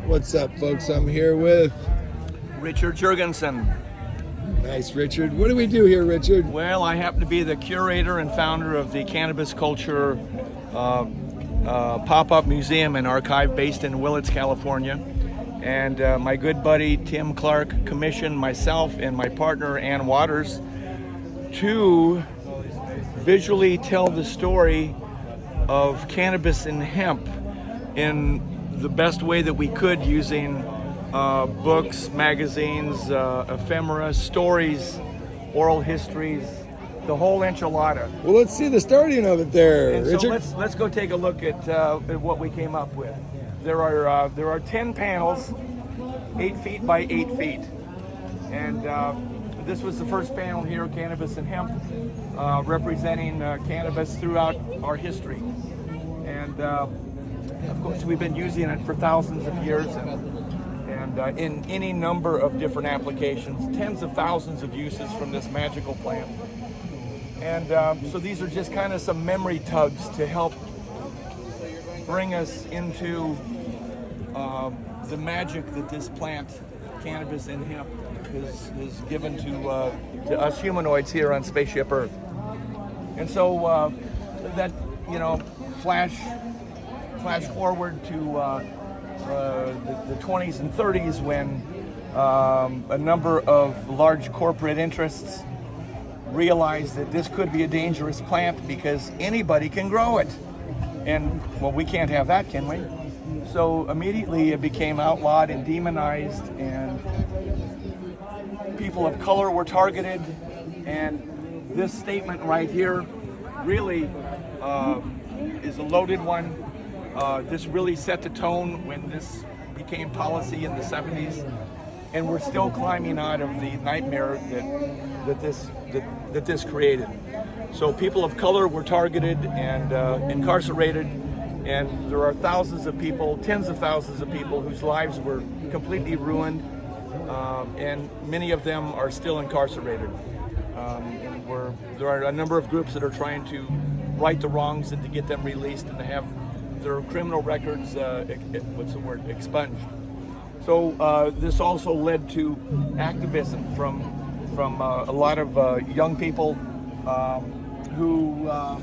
What's up, folks? I'm here with Richard Jurgensen. Nice, Richard. What do we do here, Richard? Well, I happen to be the curator and founder of the Cannabis Culture pop-up museum and archive based in Willits, California. And my good buddy Tim Clark commissioned myself and my partner Ann Waters to visually tell the story of cannabis and hemp in the best way that we could, using books, magazines, ephemera, stories, oral histories, the whole enchilada. Well, let's see the starting of it there, And Richard. so let's go take a look at what we came up with. There are 10 panels, 8 feet by 8 feet, and this was the first panel here, Cannabis and Hemp, representing cannabis throughout our history. And of course, we've been using it for thousands of years, and in any number of different applications, tens of thousands of uses from this magical plant. And so these are just kind of some memory tugs to help bring us into the magic that this plant, cannabis and hemp, is given to us humanoids here on Spaceship Earth. And so that, flash forward to the 20s and 30s, when a number of large corporate interests realized that this could be a dangerous plant because anybody can grow it. And, well, we can't have that, can we? So immediately it became outlawed and demonized, and people of color were targeted. And this statement right here really is a loaded one. This really set the tone when this became policy in the 70s, and we're still climbing out of the nightmare that this created. So people of color were targeted and incarcerated, and there are thousands of people, tens of thousands of people whose lives were completely ruined, and many of them are still incarcerated. There are a number of groups that are trying to right the wrongs and to get them released and to have their criminal records, expunged. So this also led to activism from a lot of young people who, I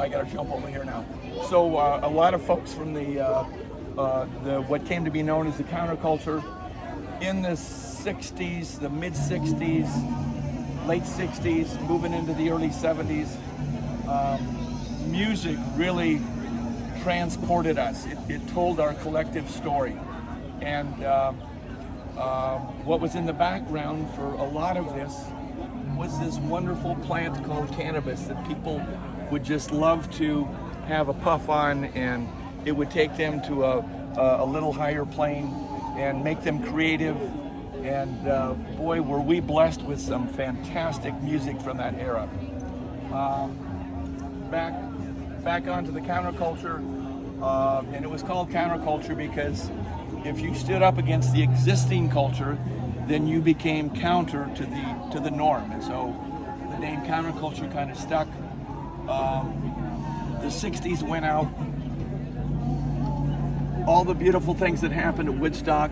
got to jump over here now. So a lot of folks from the what came to be known as the counterculture in the 60s, the mid 60s, late 60s, moving into the early 70s. Music really transported us. It told our collective story. And what was in the background for a lot of this was this wonderful plant called cannabis that people would just love to have a puff on, and it would take them to a little higher plane and make them creative. And boy, were we blessed with some fantastic music from that era. Back onto the counterculture, and it was called counterculture because if you stood up against the existing culture, then you became counter to the norm, and so the name counterculture kind of stuck. The 60s went out. All the beautiful things that happened at Woodstock,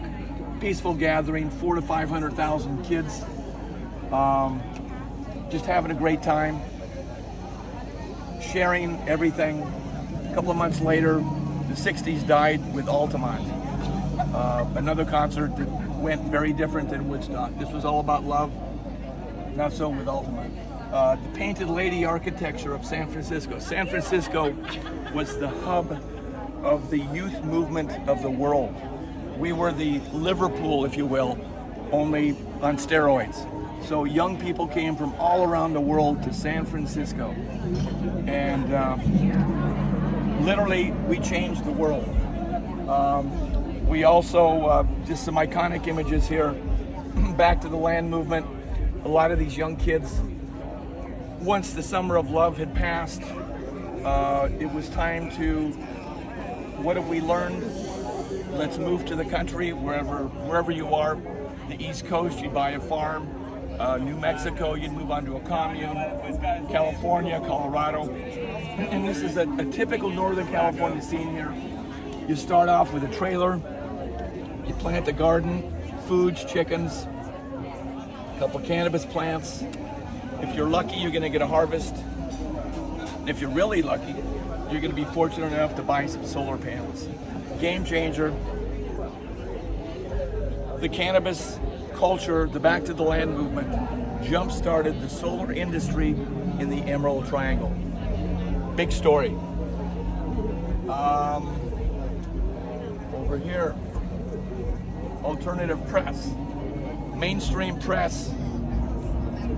peaceful gathering, 400,000 to 500,000 kids, just having a great time, sharing everything. A couple of months later, the 60s died with Altamont, another concert that went very different than Woodstock. This was all about love, not so with Altamont. The Painted Lady architecture of San Francisco. San Francisco was the hub of the youth movement of the world. We were the Liverpool, if you will, only on steroids. So young people came from all around the world to San Francisco. And literally, we changed the world. We also, just some iconic images here, back to the land movement. A lot of these young kids, once the summer of love had passed, it was time to, what have we learned? Let's move to the country, wherever you are. The East Coast, you'd buy a farm. New Mexico, you'd move on to a commune. California, Colorado. And this is a typical Northern California scene here. You start off with a trailer, you plant the garden, foods, chickens, a couple cannabis plants. If you're lucky, you're gonna get a harvest. If you're really lucky, you're gonna be fortunate enough to buy some solar panels. Game changer. The cannabis culture, the Back to the Land movement, jump-started the solar industry in the Emerald Triangle. Big story. Over here, alternative press. Mainstream press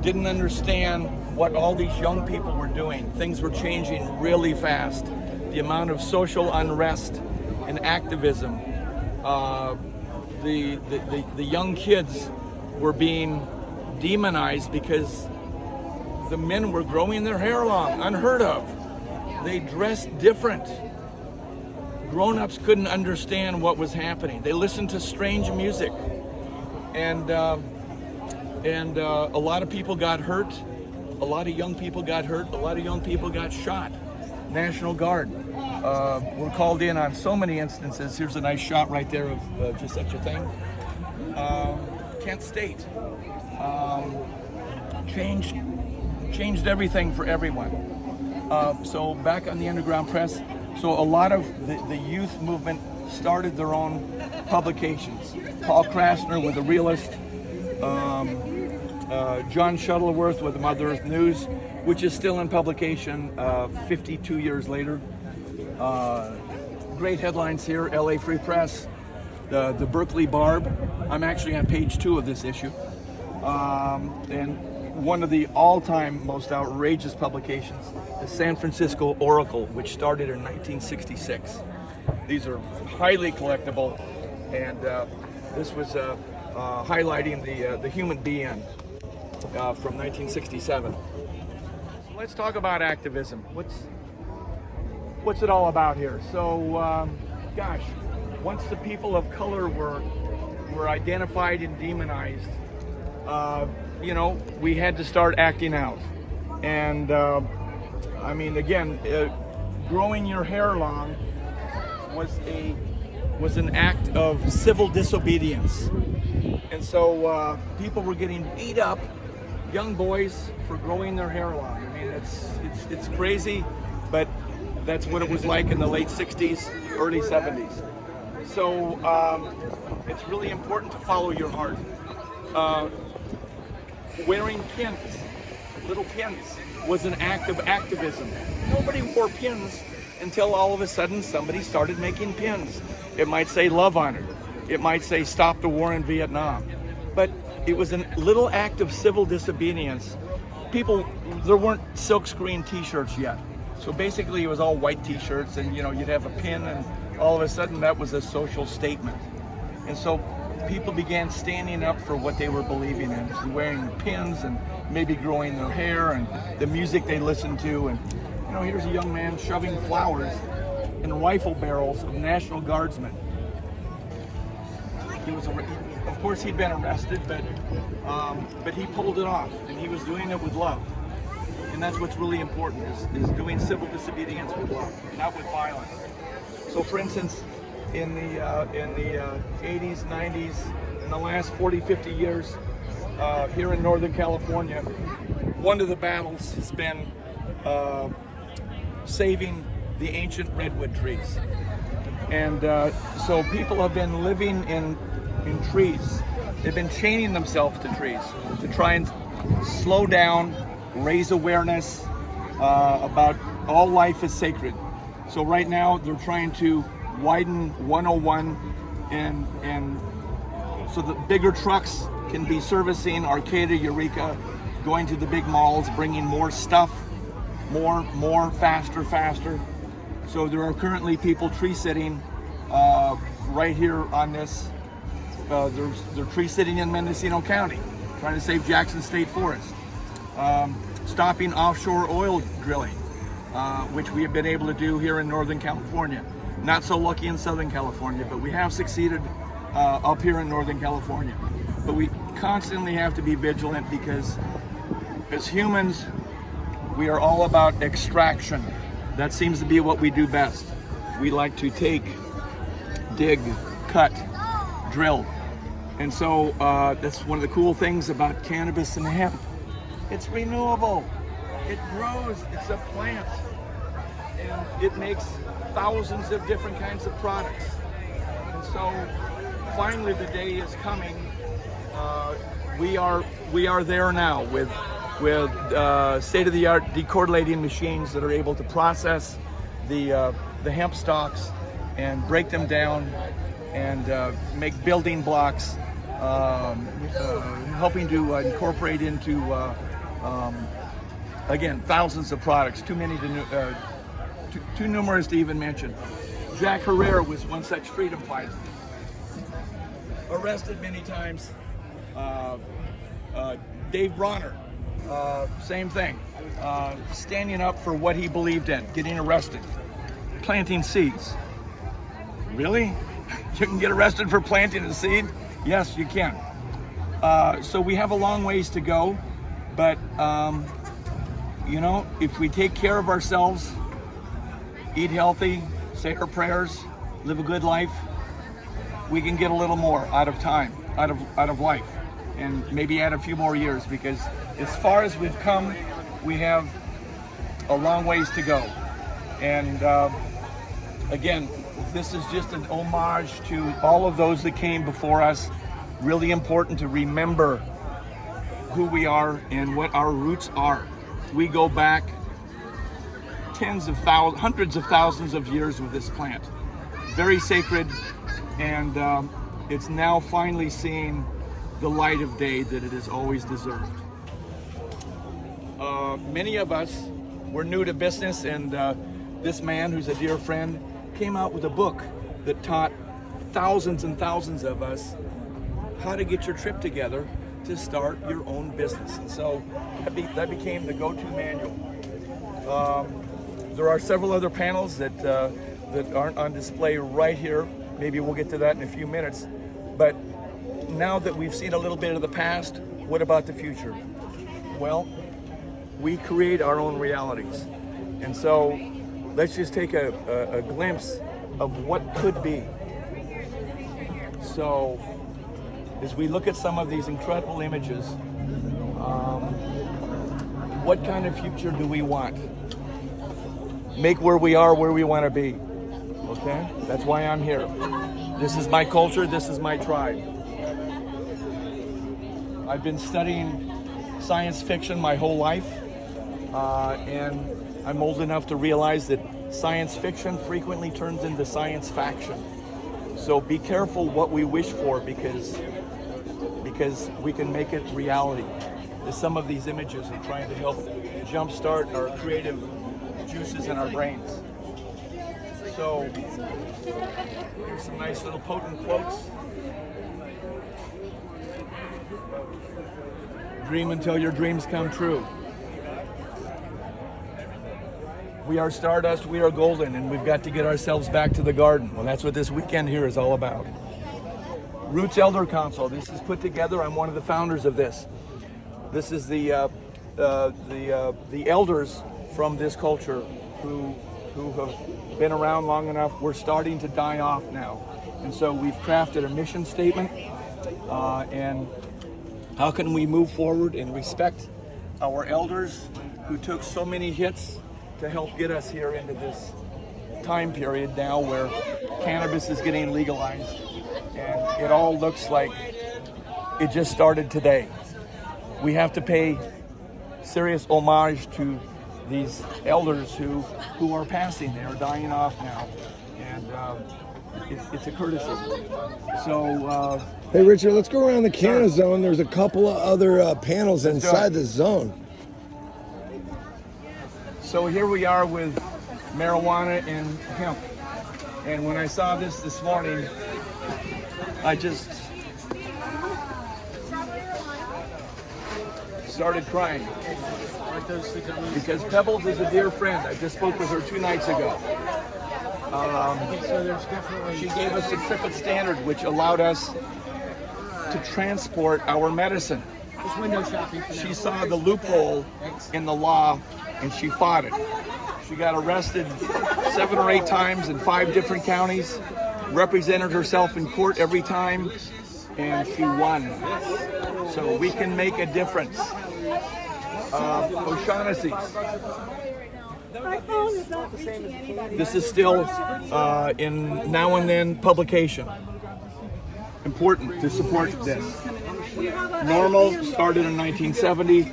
didn't understand what all these young people were doing. Things were changing really fast. The amount of social unrest and activism, the young kids were being demonized because the men were growing their hair long, unheard of. They dressed different. Grown-ups couldn't understand what was happening. They listened to strange music, and a lot of people got hurt. A lot of young people got hurt. A lot of young people got shot. National Guard were called in on so many instances. Here's a nice shot right there of just such a thing. Kent State changed everything for everyone. So back on the underground press, so a lot of the youth movement started their own publications. Paul Krasner with The Realist, John Shuttleworth with the Mother Earth News, which is still in publication 52 years later. Great headlines here, LA Free Press, the Berkeley Barb. I'm actually on page 2 of this issue. And one of the all-time most outrageous publications, the San Francisco Oracle, which started in 1966. These are highly collectible, and this was highlighting the human being from 1967. So let's talk about activism. What's it all about here? So, gosh, once the people of color were identified and demonized, we had to start acting out. And I mean, again, growing your hair long was an act of civil disobedience. And so people were getting beat up, young boys, for growing their hair long. I mean, it's crazy, but that's what it was like in the late 60s, early 70s. So it's really important to follow your heart. Wearing pins, little pins, was an act of activism. Nobody wore pins until all of a sudden somebody started making pins. It might say love on it. It might say stop the war in Vietnam. But it was a little act of civil disobedience. There weren't silkscreen t-shirts yet. So basically it was all white t-shirts, and you'd have a pin, and all of a sudden that was a social statement. And so people began standing up for what they were believing in, wearing pins and maybe growing their hair and the music they listened to. And here's a young man shoving flowers in rifle barrels of National Guardsmen. Of course, he'd been arrested, but he pulled it off, and he was doing it with love. And that's what's really important, is doing civil disobedience with love, not with violence. So, for instance, in the 80s, 90s, in the last 40, 50 years, here in Northern California, one of the battles has been saving the ancient redwood trees. And so people have been living in trees. They've been chaining themselves to trees to try and slow down, raise awareness about all life is sacred. So right now they're trying to widen 101 and so that bigger trucks can be servicing Arcata, Eureka, going to the big malls, bringing more stuff, more, faster. So there are currently people tree sitting right here on this. They're tree sitting in Mendocino County, trying to save Jackson State Forest. Stopping offshore oil drilling, which we have been able to do here in Northern California. Not so lucky in Southern California, but we have succeeded up here in Northern California. But we constantly have to be vigilant, because as humans, we are all about extraction. That seems to be what we do best. We like to take dig, cut, drill. And so that's one of the cool things about cannabis and hemp. It's renewable. It grows. It's a plant. And it makes thousands of different kinds of products. And so finally the day is coming. We are there now with state-of-the-art decortilating machines that are able to process the hemp stalks and break them down and make building blocks, helping to incorporate into again, thousands of products. Too many to too numerous to even mention. Jack Herrera was one such freedom fighter, arrested many times. Dave Bronner, same thing, standing up for what he believed in, getting arrested, planting seeds. Really? You can get arrested for planting a seed? Yes, you can. So we have a long ways to go, but you know, if we take care of ourselves, eat healthy, say our prayers, live a good life, we can get a little more out of time, out of life, and maybe add a few more years, because as far as we've come, we have a long ways to go. And again, this is just an homage to all of those that came before us. Really important to remember who we are and what our roots are. We go back hundreds of thousands of years with this plant. Very sacred, and it's now finally seeing the light of day that it has always deserved. Many of us were new to business, and this man, who's a dear friend, came out with a book that taught thousands and thousands of us how to get your trip together to start your own business. And so that became the go-to manual. There are several other panels that aren't on display right here. Maybe we'll get to that in a few minutes. But now that we've seen a little bit of the past, what about the future? Well, we create our own realities. And so let's just take a glimpse of what could be. So as we look at some of these incredible images, what kind of future do we want? Make where we are where we want to be. Okay? That's why I'm here. This is my culture, this is my tribe. I've been studying science fiction my whole life, and I'm old enough to realize that science fiction frequently turns into science faction. So be careful what we wish for, because we can make it reality. As some of these images are trying to help jumpstart our creative juices in our brains. So here's some nice little potent quotes. Dream until your dreams come true. We are stardust, we are golden, and we've got to get ourselves back to the garden. Well, that's what this weekend here is all about. Roots Elder Council. This is put together. I'm one of the founders of this. This is the elders from this culture who have been around long enough. We're starting to die off now, and so we've crafted a mission statement. And how can we move forward and respect our elders who took so many hits to help get us here into this time period now where cannabis is getting legalized, and it all looks like it just started today. We have to pay serious homage to these elders who are passing. They are dying off now, and it's a courtesy. So hey Richard, let's go around the Canna Zone. There's a couple of other panels inside the zone. So here we are with marijuana and hemp. And when I saw this morning, I just started crying. Because Pebbles is a dear friend. I just spoke with her 2 nights ago. She gave us a triplet standard, which allowed us to transport our medicine. She saw the loophole in the law, and she fought it. She got arrested 7 or 8 times in 5 different counties. represented herself in court every time, and she won. So we can make a difference. O'Shaughnessy's. This is still in now and then publication. Important to support this. Normal started in 1970.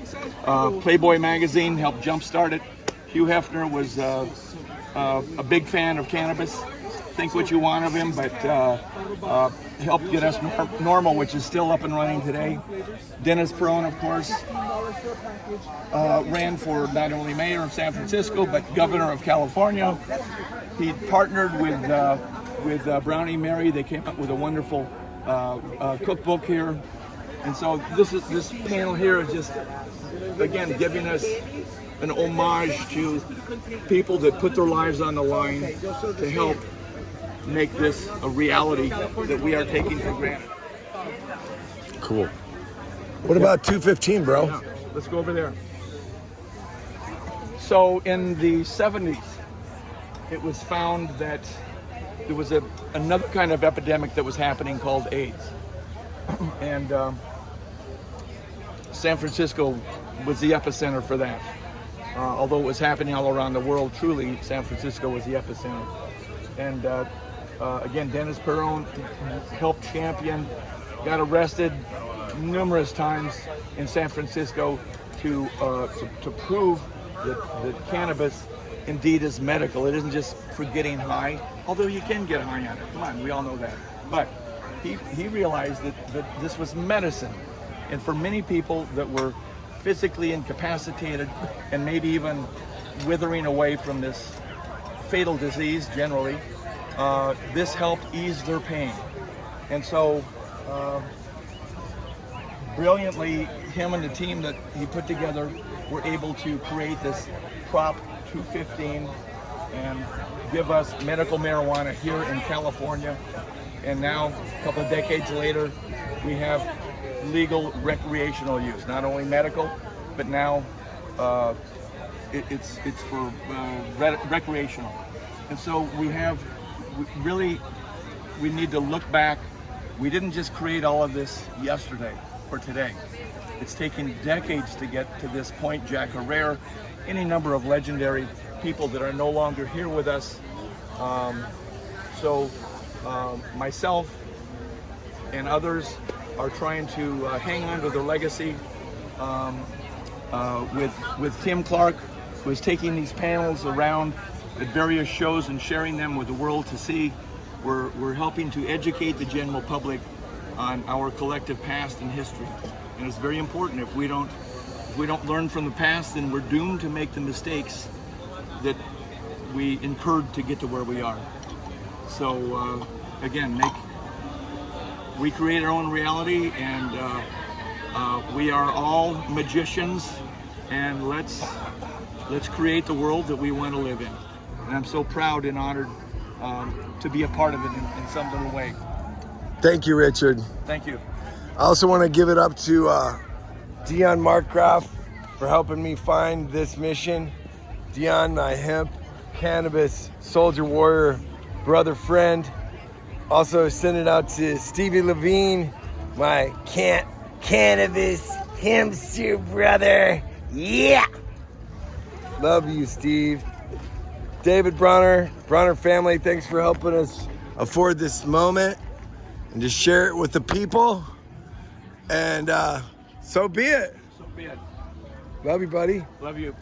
Playboy magazine helped jumpstart it. Hugh Hefner was a big fan of cannabis. Think what you want of him, but helped get us Normal, which is still up and running today. Dennis Perone, of course, ran for not only mayor of San Francisco, but governor of California. He partnered with Brownie Mary. They came up with a wonderful cookbook here. And so this panel here is just, again, giving us an homage to people that put their lives on the line to help make this a reality that we are taking for granted. Cool. What about 215, bro? Yeah, let's go over there. So in the 70s, it was found that there was another kind of epidemic that was happening called AIDS. And San Francisco was the epicenter for that. Although it was happening all around the world, truly, San Francisco was the epicenter. And again, Dennis Perone helped champion, got arrested numerous times in San Francisco to prove that cannabis indeed is medical. It isn't just for getting high, although you can get high on it. Come on, we all know that. But he realized that this was medicine. And for many people that were physically incapacitated and maybe even withering away from this fatal disease generally, this helped ease their pain. And so brilliantly, him and the team that he put together were able to create this Prop 215 and give us medical marijuana here in California. And now, a couple of decades later, we have legal recreational use, not only medical, but now it's for recreational. And so we need to look back. We didn't just create all of this yesterday or today. It's taken decades to get to this point. Jack Herrera, any number of legendary people that are no longer here with us. Myself and others are trying to hang on to their legacy with Tim Clark, who is taking these panels around at various shows and sharing them with the world to see. We're helping to educate the general public on our collective past and history. And it's very important. If we don't learn from the past, then we're doomed to make the mistakes that we incurred to get to where we are. So again, we create our own reality, and we are all magicians, and let's create the world that we want to live in. And I'm so proud and honored to be a part of it in some little way. Thank you, Richard. Thank you. I also want to give it up to Dion Markgraf for helping me find this mission. Dion, my hemp, cannabis, soldier, warrior, brother, friend. Also send it out to Stevie Levine, my cannabis hamster brother. Yeah! Love you, Steve. David Bronner family, thanks for helping us afford this moment and to share it with the people. And so be it. So be it. Love you, buddy. Love you.